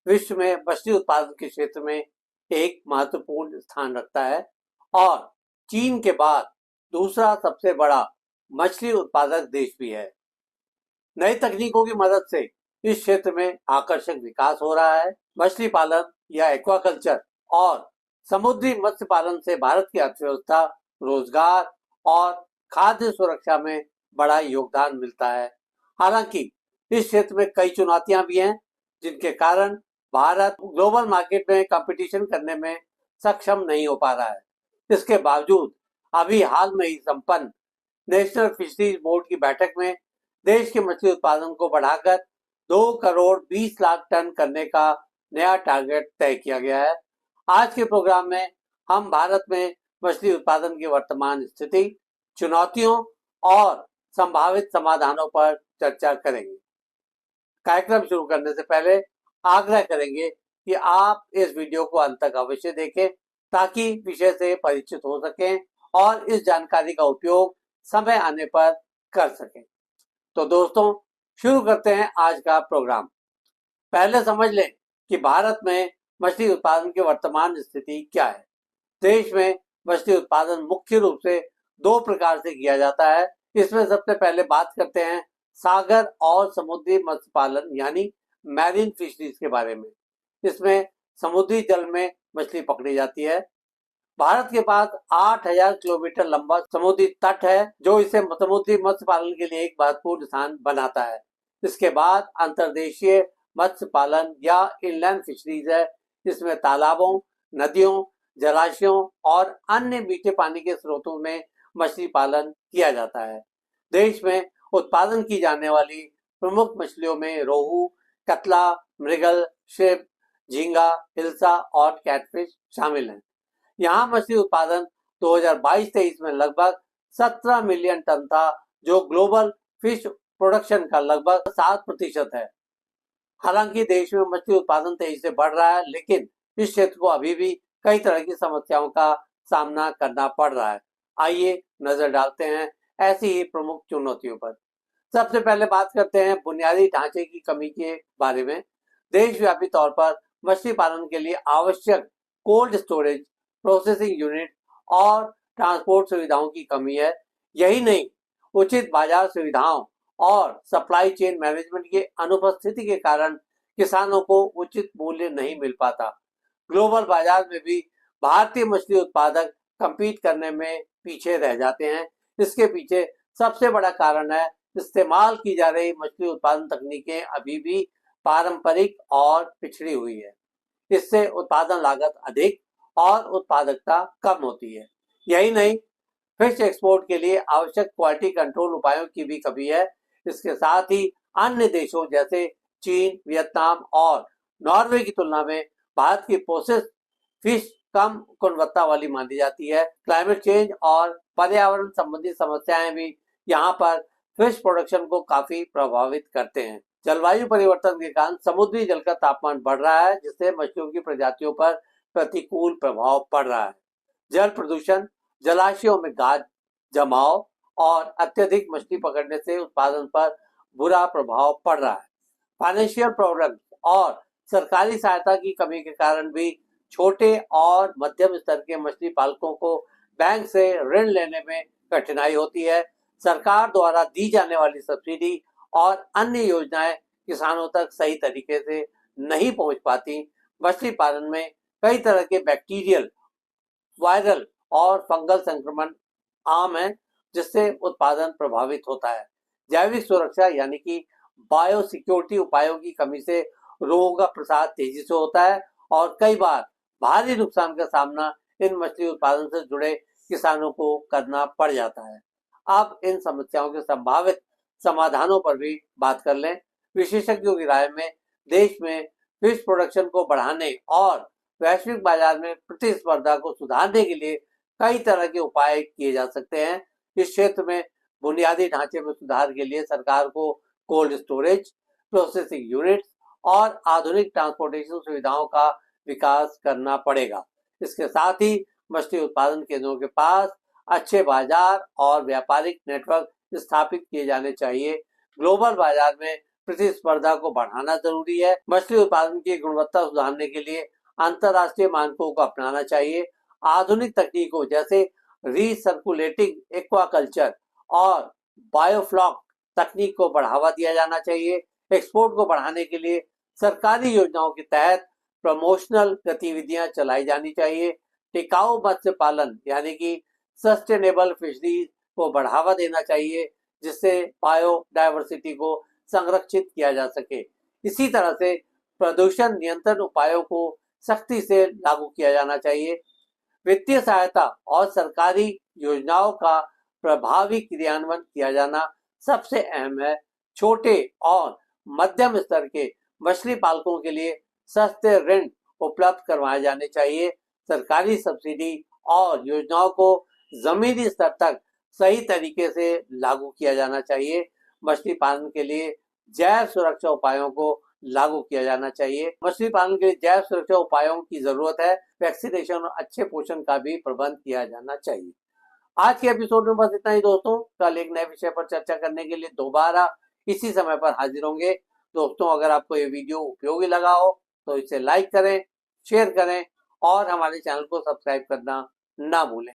विश्व में मछली उत्पादन के क्षेत्र में एक महत्वपूर्ण स्थान रखता है और चीन के बाद दूसरा सबसे बड़ा मछली उत्पादक देश भी है। नई तकनीकों की मदद से इस क्षेत्र में आकर्षक विकास हो रहा है। मछली पालन या एक्वाकल्चर और समुद्री मत्स्य पालन से भारत की अर्थव्यवस्था, रोजगार और खाद्य सुरक्षा में बड़ा योगदान मिलता है। हालांकि इस क्षेत्र में कई चुनौतियां भी हैं, जिनके कारण भारत ग्लोबल मार्केट में कंपटीशन करने में सक्षम नहीं हो पा रहा है। इसके बावजूद अभी हाल में ही संपन्न नेशनल फिशरीज बोर्ड की बैठक में देश के मछली उत्पादन को बढ़ाकर 2 करोड़ 20 लाख टन करने का नया टारगेट तय किया गया है। आज के प्रोग्राम में हम भारत में मछली उत्पादन की वर्तमान स्थिति, चुनौतियों और संभावित समाधानों पर चर्चा करेंगे। कार्यक्रम शुरू करने से पहले आग्रह करेंगे कि आप इस वीडियो को अंत तक अवश्य देखें ताकि विषय से परिचित हो सकें और इस जानकारी का उपयोग समय आने पर कर सकें। तो दोस्तों, शुरू करते हैं आज का प्रोग्राम। पहले समझ लें कि भारत में मछली उत्पादन की वर्तमान स्थिति क्या है। देश में मछली उत्पादन मुख्य रूप से 2 प्रकार से किया जाता है। इसमें सबसे पहले बात करते हैं सागर और समुद्री मत्स्य पालन यानी मैरीन फिशरीज के बारे में। इसमें समुद्री जल में मछली पकड़ी जाती है। भारत के पास 8000 किलोमीटर लंबा समुद्री तट है, जो इसे समुद्री मत्स्य पालन के लिए एक महत्वपूर्ण स्थान बनाता है। इसके बाद अंतर्देशीय मत्स्य पालन या इनलैंड फिशरीज है। इसमें तालाबों, नदियों, जलाशयों और अन्य मीठे पानी के स्रोतों में मछली पालन किया जाता है। देश में उत्पादन की जाने वाली प्रमुख मछलियों में रोहू, कतला, मृगल, श्रिम्प, झींगा, हिल्सा और कैटफिश शामिल हैं। यहाँ मछली उत्पादन 2022-23 में लगभग 17 मिलियन टन था, जो ग्लोबल फिश प्रोडक्शन का लगभग 7% है। हालांकि देश में मछली उत्पादन तेजी से बढ़ रहा है, लेकिन इस क्षेत्र को अभी भी कई तरह की समस्याओं का सामना करना पड़ रहा है। आइए नजर डालते हैं ऐसी ही प्रमुख चुनौतियों पर। सबसे पहले बात करते हैं बुनियादी ढांचे की कमी के बारे में। देशव्यापी तौर पर मछली पालन के लिए आवश्यक कोल्ड स्टोरेज, प्रोसेसिंग यूनिट और ट्रांसपोर्ट सुविधाओं की कमी है। यही नहीं, उचित बाजार सुविधाओं और सप्लाई चेन मैनेजमेंट की अनुपस्थिति के कारण किसानों को उचित मूल्य नहीं मिल पाता। ग्लोबल बाजार में भी भारतीय मछली उत्पादक compete करने में पीछे रह जाते हैं। इसके पीछे सबसे बड़ा कारण है इस्तेमाल की जा रही मछली उत्पादन तकनीकें अभी भी पारंपरिक और पिछड़ी हुई है। इससे उत्पादन लागत अधिक और उत्पादकता कम होती है। यही नहीं, फिश एक्सपोर्ट के लिए आवश्यक क्वालिटी कंट्रोल उपायों की भी कमी है। इसके साथ ही अन्य देशों जैसे चीन, वियतनाम और नॉर्वे की तुलना में भारत की प्रोसेस फिश कम गुणवत्ता वाली मानी जाती है। क्लाइमेट चेंज और पर्यावरण संबंधी समस्याएं भी यहाँ पर फिश प्रोडक्शन को काफी प्रभावित करते हैं। जलवायु परिवर्तन के कारण समुद्री जल का तापमान बढ़ रहा है, जिससे मछलियों की प्रजातियों पर प्रतिकूल प्रभाव पड़ रहा है। जल प्रदूषण, जलाशयों में गाद जमाव और अत्यधिक मछली पकड़ने से उत्पादन पर बुरा प्रभाव पड़ रहा है। फाइनेंशियल प्रॉब्लम और सरकारी सहायता की कमी के कारण भी छोटे और मध्यम स्तर के मछली पालकों को बैंक से ऋण लेने में कठिनाई होती है। सरकार द्वारा दी जाने वाली सब्सिडी और अन्य योजनाएं किसानों तक सही तरीके से नहीं पहुंच पाती। मछली पालन में कई तरह के बैक्टीरियल, वायरल और फंगल संक्रमण आम है, जिससे उत्पादन प्रभावित होता है। जैविक सुरक्षा यानी कि बायोसिक्योरिटी उपायों की कमी से रोगों का प्रसार तेजी से होता है और कई बार भारी नुकसान का सामना इन मछली उत्पादन से जुड़े किसानों को करना पड़ जाता है। अब इन समस्याओं के संभावित समाधानों पर भी बात कर लें। विशेषज्ञों की राय में देश में फिश प्रोडक्शन को बढ़ाने और वैश्विक बाजार में प्रतिस्पर्धा को सुधारने के लिए कई तरह के उपाय किए जा सकते हैं। इस क्षेत्र में बुनियादी ढांचे में सुधार के लिए सरकार को कोल्ड स्टोरेज, प्रोसेसिंग यूनिट्स और आधुनिक ट्रांसपोर्टेशन सुविधाओं का विकास करना पड़ेगा। इसके साथ ही मछली उत्पादन केंद्रों के पास अच्छे बाजार और व्यापारिक नेटवर्क स्थापित किए जाने चाहिए। ग्लोबल बाजार में प्रतिस्पर्धा को बढ़ाना जरूरी है। मछली उत्पादन की गुणवत्ता सुधारने के लिए अंतर्राष्ट्रीय मानकों को अपनाना चाहिए। आधुनिक तकनीकों जैसे रीसर्कुलेटिंग एक्वाकल्चर और बायोफ्लॉक तकनीक को बढ़ावा दिया जाना चाहिए। एक्सपोर्ट को बढ़ाने के लिए सरकारी योजनाओं के तहत प्रमोशनल गतिविधियां चलाई जानी चाहिए। टिकाऊ मत्स्य पालन यानी कि सस्टेनेबल फिशरीज को बढ़ावा देना चाहिए, जिससे बायोडायवर्सिटी को संरक्षित किया जा सके। इसी तरह से प्रदूषण नियंत्रण उपायों को सख्ती से लागू किया जाना चाहिए। वित्तीय सहायता और सरकारी योजनाओं का प्रभावी क्रियान्वयन किया जाना सबसे अहम है। छोटे और मध्यम स्तर के मछली पालकों के लिए सस्ते ऋण उपलब्ध करवाए जाने चाहिए। सरकारी सब्सिडी और योजनाओं को जमीनी स्तर तक सही तरीके से लागू किया जाना चाहिए। मछली पालन के लिए जैव सुरक्षा उपायों को लागू किया जाना चाहिए। मछली पालन के लिए जैव सुरक्षा उपायों की जरूरत है। वैक्सीनेशन और अच्छे पोषण का भी प्रबंध किया जाना चाहिए। आज के एपिसोड में बस इतना ही दोस्तों। कल एक नए विषय पर चर्चा करने के लिए दोबारा इसी समय पर हाजिर होंगे। दोस्तों, अगर आपको ये वीडियो उपयोगी लगा हो तो इसे लाइक करें, शेयर करें और हमारे चैनल को सब्सक्राइब करना ना भूलें।